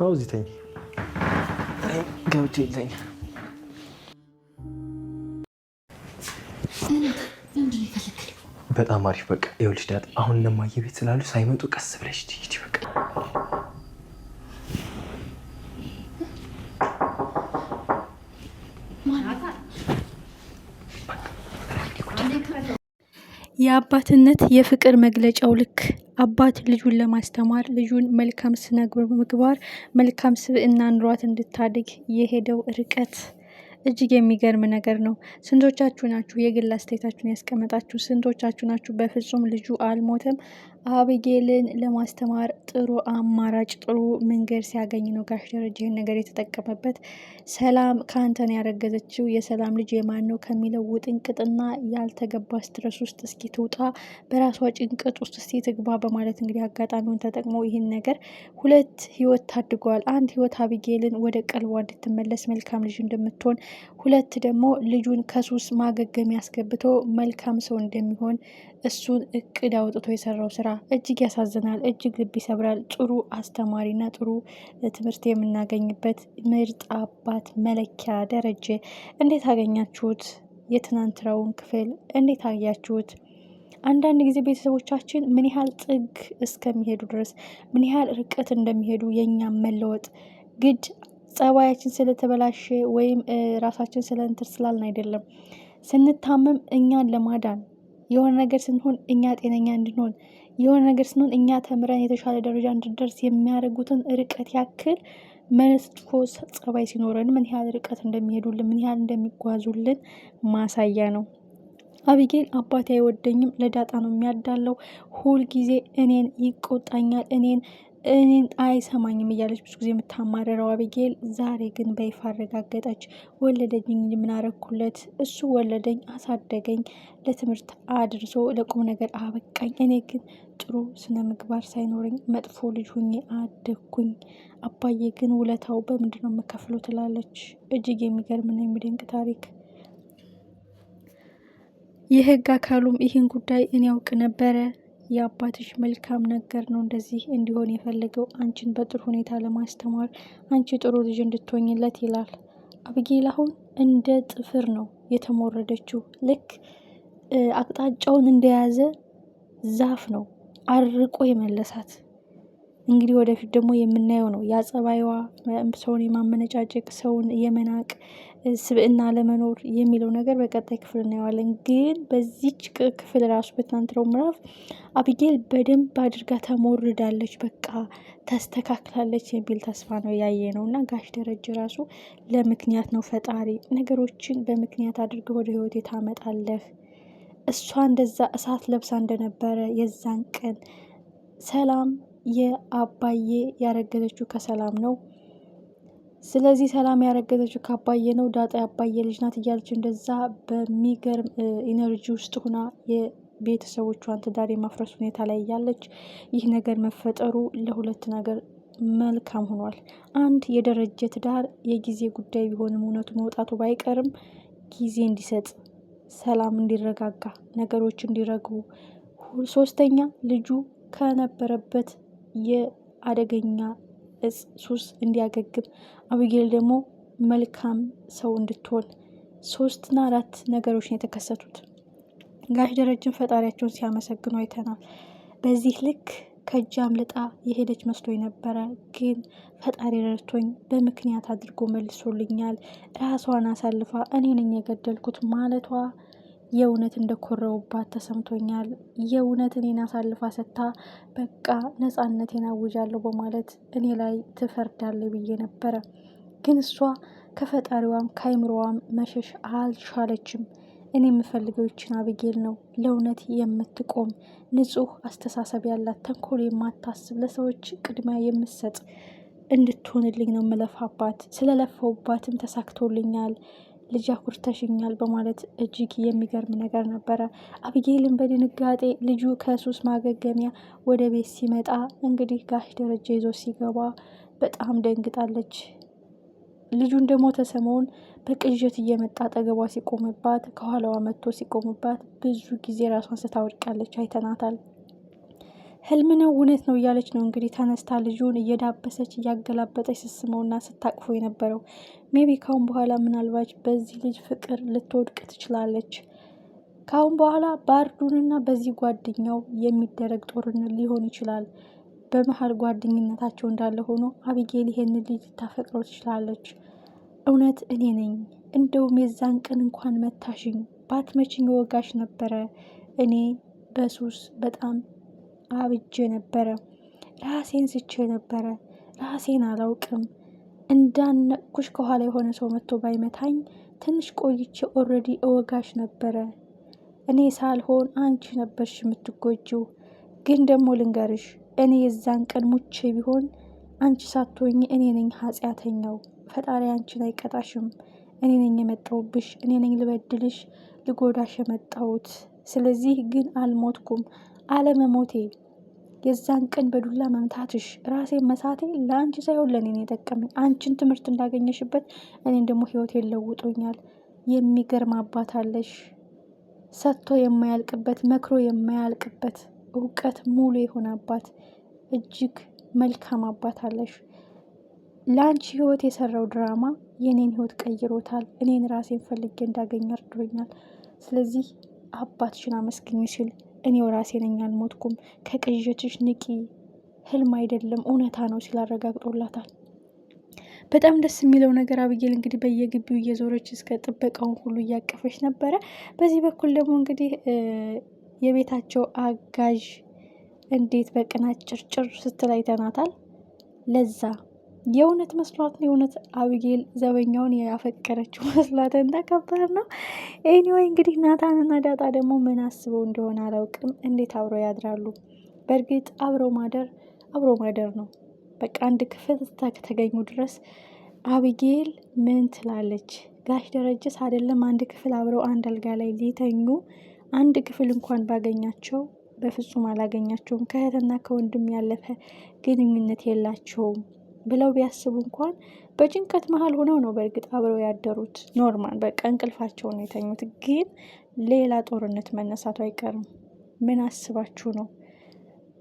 እዚህ ተኝ ገብቼ ተኝ። በጣም አሪፍ። በቃ ይኸውልሽ ዳጥ፣ አሁን እነማየ ቤት ስላሉ ሳይመጡ ቀስ ብለሽ ትሂጂ። በቃ የአባትነት የፍቅር መግለጫው ልክ አባት ልጁን ለማስተማር ልጁን መልካም ስነ ምግባር መልካም ስብዕና ኑሯት እንድታድግ የሄደው ርቀት እጅግ የሚገርም ነገር ነው። ስንቶቻችሁ ናችሁ የግል አስተያየታችሁን ያስቀመጣችሁ? ስንቶቻችሁ ናችሁ በፍጹም ልጁ አልሞተም አቤጌልን ለማስተማር ጥሩ አማራጭ ጥሩ መንገድ ሲያገኝ ነው ጋሽ ደረጀ ይህን ነገር የተጠቀመበት? ሰላም ከአንተን ያረገዘችው የሰላም ልጅ የማን ነው ከሚለው ውጥንቅጥና ያልተገባ ስትረስ ውስጥ እስኪ ትውጣ፣ በራሷ ጭንቅጥ ውስጥ እስኪ ትግባ በማለት እንግዲህ አጋጣሚውን ተጠቅሞ ይህን ነገር ሁለት ህይወት ታድጓል። አንድ ህይወት አቤጌልን ወደ ቀልቧ እንድትመለስ መልካም ልጅ እንደምትሆን፣ ሁለት ደግሞ ልጁን ከሱስ ማገገም ያስገብቶ መልካም ሰው እንደሚሆን እሱን እቅድ አውጥቶ የሰራው ስራ እጅግ ያሳዝናል፣ እጅግ ልብ ይሰብራል። ጥሩ አስተማሪና ጥሩ ትምህርት የምናገኝበት ምርጥ አባት መለኪያ ደረጀ። እንዴት አገኛችሁት? የትናንትናውን ክፍል እንዴት አያችሁት? አንዳንድ ጊዜ ቤተሰቦቻችን ምን ያህል ጥግ እስከሚሄዱ ድረስ ምን ያህል ርቀት እንደሚሄዱ የእኛም መለወጥ ግድ ጸባያችን ስለተበላሸ ወይም ራሳችን ስለእንትን ስላልን አይደለም። ስንታመም እኛን ለማዳን የሆነ ነገር ስንሆን እኛ ጤነኛ እንድንሆን የሆነ ነገር ስንሆን እኛ ተምረን የተሻለ ደረጃ እንድንደርስ የሚያደርጉትን ርቀት ያክል መጥፎ ጸባይ ሲኖረን ምን ያህል ርቀት እንደሚሄዱልን ምን ያህል እንደሚጓዙልን ማሳያ ነው። አቢጌል አባቴ አይወደኝም፣ ለዳጣ ነው የሚያዳለው፣ ሁል ጊዜ እኔን ይቆጣኛል፣ እኔን አይሰማኝም እያለች ብዙ ጊዜ የምታማረረው አቢጌል ዛሬ ግን በይፋ አረጋገጠች። ወለደኝ ምን አረኩለት? እሱ ወለደኝ፣ አሳደገኝ፣ ለትምህርት አድርሶ ለቁም ነገር አበቃኝ። እኔ ግን ጥሩ ስነ ምግባር ሳይኖረኝ መጥፎ ልጅ ሁኜ አደግኩኝ። አባዬ ግን ውለታው በምንድን ነው የምከፍለው? ትላለች። እጅግ የሚገርምና የሚደንቅ ታሪክ። የህግ አካሉም ይህን ጉዳይ እኔ ያውቅ ነበረ፣ የአባትሽ መልካም ነገር ነው እንደዚህ እንዲሆን የፈለገው አንቺን በጥሩ ሁኔታ ለማስተማር አንቺ ጥሩ ልጅ እንድትሆኝለት ይላል። አቢጌል አሁን እንደ ጥፍር ነው የተሞረደችው። ልክ አቅጣጫውን እንደያዘ ዛፍ ነው አርቆ የመለሳት። እንግዲህ ወደፊት ደግሞ የምናየው ነው ያጸባይዋ ሰውን የማመነጫጨቅ ሰውን የመናቅ ስብዕና ለመኖር የሚለው ነገር በቀጣይ ክፍል እናየዋለን። ግን በዚች ክፍል ራሱ በትናንትናው ምዕራፍ አቢጌል በደንብ አድርጋ ተሞርዳለች፣ በቃ ተስተካክላለች የሚል ተስፋ ነው ያየ ነው። እና ጋሽ ደረጀ ራሱ ለምክንያት ነው ፈጣሪ ነገሮችን በምክንያት አድርገህ ወደ ህይወቴ ታመጣለህ። እሷ እንደዛ እሳት ለብሳ እንደነበረ የዛን ቀን ሰላም የአባዬ ያረገዘችው ከሰላም ነው። ስለዚህ ሰላም ያረገዘችው ከአባዬ ነው፣ ዳጣ የአባዬ ልጅ ናት እያለች እንደዛ በሚገርም ኢነርጂ ውስጥ ሁና የቤተሰቦቿን ትዳር የማፍረስ ሁኔታ ላይ እያለች ይህ ነገር መፈጠሩ ለሁለት ነገር መልካም ሆኗል። አንድ የደረጀ ትዳር የጊዜ ጉዳይ ቢሆንም እውነቱ መውጣቱ ባይቀርም ጊዜ እንዲሰጥ፣ ሰላም እንዲረጋጋ፣ ነገሮች እንዲረግቡ፣ ሶስተኛ ልጁ ከነበረበት የአደገኛ እጽ ሱስ እንዲያገግም፣ አቢጌል ደግሞ መልካም ሰው እንድትሆን 3 እና 4 ነገሮች ነው የተከሰቱት። ጋሽ ደረጀን ፈጣሪያቸውን ሲያመሰግኑ አይተናል። በዚህ ልክ ከእጅ አምልጣ የሄደች መስሎ ነበረ፣ ግን ፈጣሪ ረድቶኝ በምክንያት አድርጎ መልሶልኛል። ራሷን አሳልፋ እኔ ነኝ የገደልኩት ማለቷ የእውነት እንደኮረውባት ተሰምቶኛል። የእውነት እኔን አሳልፋ ሰጥታ በቃ ነፃነቴን አውጃለሁ በማለት እኔ ላይ ትፈርዳለች ብዬ ነበረ። ግን እሷ ከፈጣሪዋም ከአይምሮዋም መሸሽ አልቻለችም። እኔ የምፈልገው ይችን አቢጌል ነው፣ ለእውነት የምትቆም ንጹሕ አስተሳሰብ ያላት፣ ተንኮል የማታስብ፣ ለሰዎች ቅድሚያ የምትሰጥ እንድትሆንልኝ ነው የምለፋባት። ስለለፈውባትም ተሳክቶልኛል፣ ልጅ አኩርተሽኛል በማለት እጅግ የሚገርም ነገር ነበረ። አቢጌልን በድንጋጤ ልጁ ከሱስ ማገገሚያ ወደ ቤት ሲመጣ እንግዲህ ጋሽ ደረጀ ይዞ ሲገባ በጣም ደንግጣለች። ልጁ እንደሞተ ሰሞን በቅዠት እየመጣ አጠገቧ ሲቆምባት፣ ከኋላዋ መጥቶ ሲቆምባት ብዙ ጊዜ ራሷን ስታወድቃለች፣ አይተናታል። ህልም ነው እውነት ነው እያለች ነው እንግዲህ ተነስታ ልጁን እየዳበሰች እያገላበጠች ስስመውና ስታቅፎ የነበረው። ሜቢ ካሁን በኋላ ምናልባት በዚህ ልጅ ፍቅር ልትወድቅ ትችላለች። ካሁን በኋላ ባርዱንና በዚህ ጓደኛው የሚደረግ ጦርነት ሊሆን ይችላል። በመሀል ጓደኝነታቸው እንዳለ ሆኖ አቢጌል ይሄን ልጅ ልታፈቅረው ትችላለች። እውነት እኔ ነኝ እንደውም የዛን ቀን እንኳን መታሽኝ ባትመችኝ ወጋሽ ነበረ። እኔ በሱስ በጣም አብጄ ነበረ። ራሴን ስቼ ነበረ። ራሴን አላውቅም። እንዳነቅኩሽ ከኋላ የሆነ ሰው መጥቶ ባይመታኝ ትንሽ ቆይቼ ኦልሬዲ እወጋሽ ነበረ። እኔ ሳልሆን አንቺ ነበርሽ የምትጎጂው። ግን ደግሞ ልንገርሽ እኔ የዛን ቀን ሙቼ ቢሆን አንቺ ሳትሆኝ እኔ ነኝ ኃጢአተኛው። ፈጣሪ አንቺን አይቀጣሽም። እኔ ነኝ የመጣሁብሽ። እኔ ነኝ ልበድልሽ ልጎዳሽ የመጣሁት። ስለዚህ ግን አልሞትኩም። አለመሞቴ የዛን ቀን በዱላ መምታትሽ ራሴን መሳቴ ለአንቺ ሳይሆን ለእኔ ነው የጠቀመኝ። አንቺን ትምህርት እንዳገኘሽበት እኔን ደግሞ ህይወቴን ለውጦኛል። የሚገርም አባት አለሽ። ሰጥቶ የማያልቅበት መክሮ የማያልቅበት እውቀት ሙሉ የሆነ አባት፣ እጅግ መልካም አባት አለሽ። ለአንቺ ህይወት የሰራው ድራማ የኔን ህይወት ቀይሮታል። እኔን ራሴን ፈልጌ እንዳገኝ አርዶኛል። ስለዚህ አባትሽን አመስግኝ ሲል እኔው ራሴ ነኝ አልሞትኩም፣ ከቅዠትሽ ንቂ፣ ህልም አይደለም እውነታ ነው ሲል አረጋግጦላታል። በጣም ደስ የሚለው ነገር አብጌል እንግዲህ በየግቢው እየዞረች እስከ ጥበቃውን ሁሉ እያቀፈች ነበረ። በዚህ በኩል ደግሞ እንግዲህ የቤታቸው አጋዥ እንዴት በቅናት ጭርጭር ስትል አይተናታል። ለዛ የእውነት መስሏት ነው። የእውነት አብጌል ዘበኛውን ያፈቀረችው መስሏት እና ከባድ ነው። ኤኒዌይ እንግዲህ ናታንና ዳጣ ደግሞ ምን አስበው እንደሆነ አላውቅም። እንዴት አብረው ያድራሉ? በእርግጥ አብረው ማደር ነው። በቃ አንድ ክፍል ከተገኙ ድረስ አብጌል ምን ትላለች? ጋሽ ደረጀስ አይደለም አንድ ክፍል አብረው አንድ አልጋ ላይ ሊተኙ አንድ ክፍል እንኳን ባገኛቸው በፍጹም አላገኛቸውም። ከእህትና ከወንድም ያለፈ ግንኙነት የላቸውም ብለው ቢያስቡ እንኳን በጭንቀት መሀል ሆነው ነው በእርግጥ አብረው ያደሩት። ኖርማል በቃ እንቅልፋቸውን ነው የተኙት። ግን ሌላ ጦርነት መነሳቱ አይቀርም። ምን አስባችሁ ነው?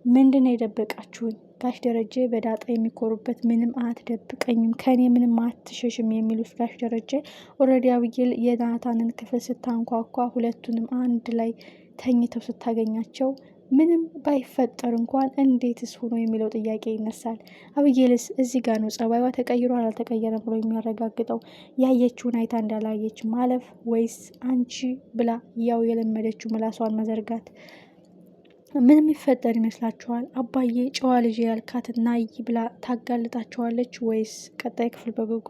ምንድን ነው የደበቃችሁኝ? ጋሽ ደረጀ በዳጣ የሚኮሩበት ምንም አትደብቀኝም፣ ከኔ ምንም አትሸሽም የሚሉት ጋሽ ደረጀ ኦልሬዲ አብጌል የናታንን ክፍል ስታንኳኳ ሁለቱንም አንድ ላይ ተኝተው ስታገኛቸው ምንም ባይፈጠር እንኳን እንዴትስ ሆኖ የሚለው ጥያቄ ይነሳል። አብጌልስ እዚህ ጋር ነው ጸባይዋ ተቀይሮ አልተቀየረም ብሎ የሚያረጋግጠው። ያየችውን አይታ እንዳላየች ማለፍ ወይስ አንቺ ብላ ያው የለመደችው ምላሷን መዘርጋት? ምን የሚፈጠር ይመስላችኋል? አባዬ ጨዋ ልጅ ያልካት ናይ ብላ ታጋልጣቸዋለች ወይስ? ቀጣይ ክፍል በጉጉ